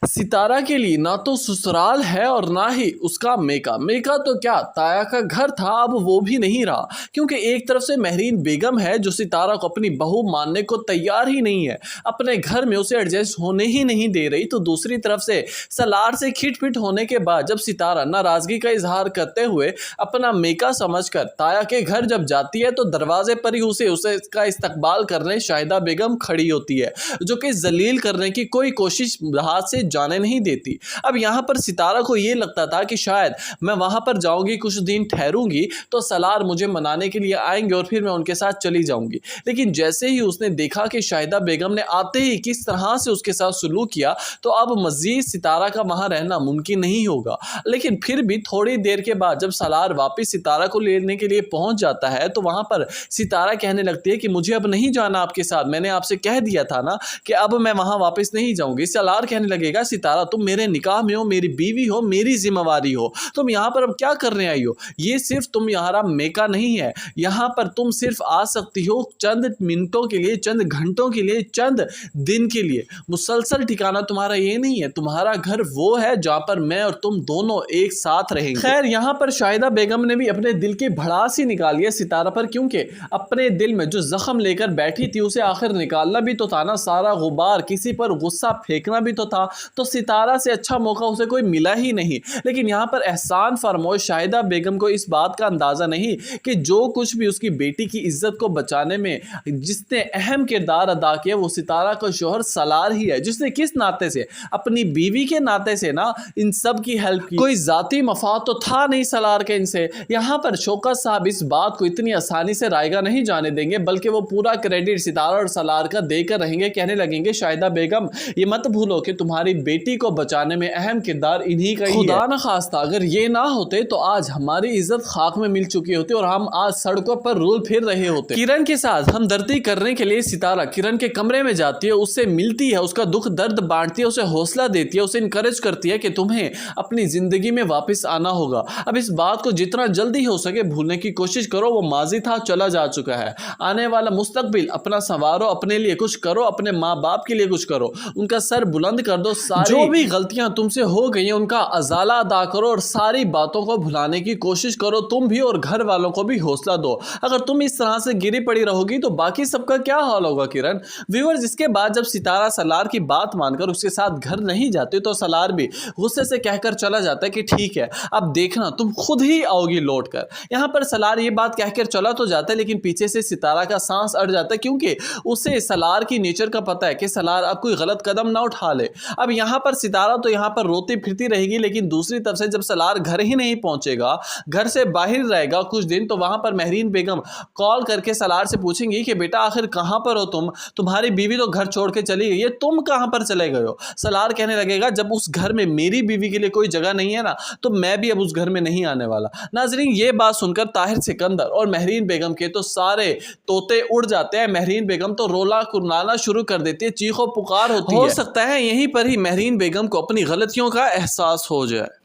ستارہ کے لیے نہ تو سسرال ہے اور نہ ہی اس کا میکا۔ میکا تو کیا تایا کا گھر تھا، اب وہ بھی نہیں رہا، کیونکہ ایک طرف سے مہرین بیگم ہے جو ستارہ کو اپنی بہو ماننے کو تیار ہی نہیں ہے، اپنے گھر میں اسے ایڈجسٹ ہونے ہی نہیں دے رہی، تو دوسری طرف سے سلار سے کھٹ پٹ ہونے کے بعد جب ستارہ ناراضگی کا اظہار کرتے ہوئے اپنا میکا سمجھ کر تایا کے گھر جب جاتی ہے تو دروازے پر ہی اسے کا استقبال کرنے شاہدہ بیگم کھڑی ہوتی ہے، جو کہ ذلیل کرنے کی کوئی کوشش ہاتھ سے جانے نہیں دیتی۔ اب یہاں پر ستارہ کو یہ لگتا تھا کہ شاید میں وہاں پر جاؤں گی، کچھ دن ٹھہروں گی تو سلار مجھے منانے کے لیے آئیں گے اور پھر میں ان کے ساتھ چلی جاؤں گی، لیکن جیسے ہی اس نے دیکھا کہ شاہدہ بیگم نے آتے ہی کس طرح سے اس کے ساتھ سلوک کیا تو اب مزید ستارہ کا وہاں رہنا ممکن نہیں ہوگا۔ لیکن پھر بھی تھوڑی دیر کے بعد جب سلار واپس ستارہ کو لینے کے لیے پہنچ جاتا ہے تو وہاں پر ستارہ کہنے لگتی ہے کہ مجھے اب نہیں جانا آپ کے ساتھ، میں نے آپ سے کہہ دیا تھا نا کہ اب میں وہاں واپس نہیں جاؤں گی۔ سلار کہنے لگے گا ستارہ تم میرے نکاح میں ہو، میری بیوی ہو، میری ذمہ واری ہو، تم یہاں پر اب کیا کرنے آئی ہو؟ یہ صرف تم یہاں میکا نہیں ہے، یہاں پر تم صرف آ سکتی ہو چند منٹوں کے لیے، چند گھنٹوں کے لیے، چند دن کے لیے، مسلسل ٹھکانہ تمہارا یہ نہیں ہے، تمہارا گھر وہ ہے جہاں پر میں اور تم دونوں ایک ساتھ رہیں گے۔ خیر یہاں پر شاہدہ بیگم نے بھی اپنے دل کی بھڑاس ہی نکالی ہے ستارہ پر، کیونکہ اپنے دل میں جو زخم لے کر بیٹھی تھی اسے آخر نکالنا بھی تو تھا نا، سارا غبار کسی پر غصہ پھینکنا بھی تو تھا، تو ستارہ سے اچھا موقع اسے کوئی ملا ہی نہیں۔ لیکن یہاں پر احسان فرموش شاہدہ بیگم کو اس بات کا اندازہ نہیں کہ جو کچھ بھی اس کی بیٹی کی عزت کو بچانے میں جس نے اہم کردار ادا کیا وہ ستارہ کا شوہر سلار ہی ہے، جس نے کس ناطے سے، اپنی بیوی کے ناطے سے نا ان سب کی ہیلپ کی، کوئی ذاتی مفاد تو تھا نہیں سلار کے ان سے۔ یہاں پر شوکت صاحب اس بات کو اتنی آسانی سے رائگاں نہیں جانے دیں گے، بلکہ وہ پورا کریڈٹ ستارہ اور سلار کا دے کر رہیں گے، کہنے لگیں گے شاہدہ بیگم یہ مت بھولو کہ تمہاری بیٹی کو بچانے میں اہم کردار انہی کا ہی ہے، خدا نخواستہ اگر یہ نہ ہوتے تو آج ہماری عزت خاک میں مل چکی ہوتی اور ہم آج سڑکوں پر رول پھر رہے ہوتے۔ کرن کے ساتھ ہمدردی کرنے کے لیے ستارہ کرن کے کمرے میں جاتی ہے، اس سے ملتی ہے، اس کا دکھ درد بانٹتی ہے، اسے حوصلہ دیتی ہے، اسے انکریج کرتی ہے کہ تمہیں اپنی زندگی میں واپس آنا ہوگا، اب اس بات کو جتنا جلدی ہو سکے بھولنے کی کوشش کرو، وہ ماضی تھا چلا جا چکا ہے، آنے والا مستقبل اپنا سنوارو، اپنے لیے کچھ کرو، اپنے ماں باپ کے لیے کچھ کرو، ان کا سر بلند کر دو، جو بھی غلطیاں تم سے ہو گئی ہیں ان کا ازالہ ادا کرو اور ساری باتوں کو بھلانے کی کوشش کرو، تم بھی اور گھر والوں کو بھی حوصلہ دو۔ اگر تم اس طرح سے گری پڑی رہو گی تو باقی سب کا کیا حال ہوگا کرن؟ ویورز اس کے بعد جب ستارہ سلار کی بات مان کر اس کے ساتھ گھر نہیں جاتے تو سلار بھی غصے سے کہہ کر چلا جاتا ہے کہ ٹھیک ہے اب دیکھنا تم خود ہی آؤ گی لوٹ کر۔ یہاں پر سلار یہ بات کہہ کر چلا تو جاتا ہے لیکن پیچھے سے ستارہ کا سانس اڑ جاتا ہے، کیونکہ اسے سلار کی نیچر کا پتہ ہے کہ سلار اب کوئی غلط قدم نہ اٹھا لے۔ اب یہاں پر ستارہ تو یہاں پر روتی پھرتی رہے گی، لیکن دوسری طرف سے جب سلار گھر ہی نہیں پہنچے گا، گھر سے باہر رہے گا کچھ دن، تو وہاں پر مہرین بیگم کال کر کے سلار سے پوچھیں گی کہ بیٹا آخر کہاں پر ہو تم؟ تمہاری بیوی تو گھر چھوڑ کے چلی گئی ہے، تم کہاں پر چلے گئے ہو؟ سلار کہنے لگے گا جب اس گھر میں میری بیوی کے لیے کوئی جگہ نہیں ہے نا تو میں بھی اب اس گھر میں نہیں آنے والا۔ ناظرین یہ بات سن کر طاہر سکندر اور مہرین بیگم کے تو سارے طوطے اڑ جاتے ہیں، مہرین بیگم تو رولا کرلانا شروع کر دیتی ہے، چیخ و پکار ہوتی ہے۔ ہو سکتا ہے یہیں پر ہی مہرین بیگم کو اپنی غلطیوں کا احساس ہو جائے۔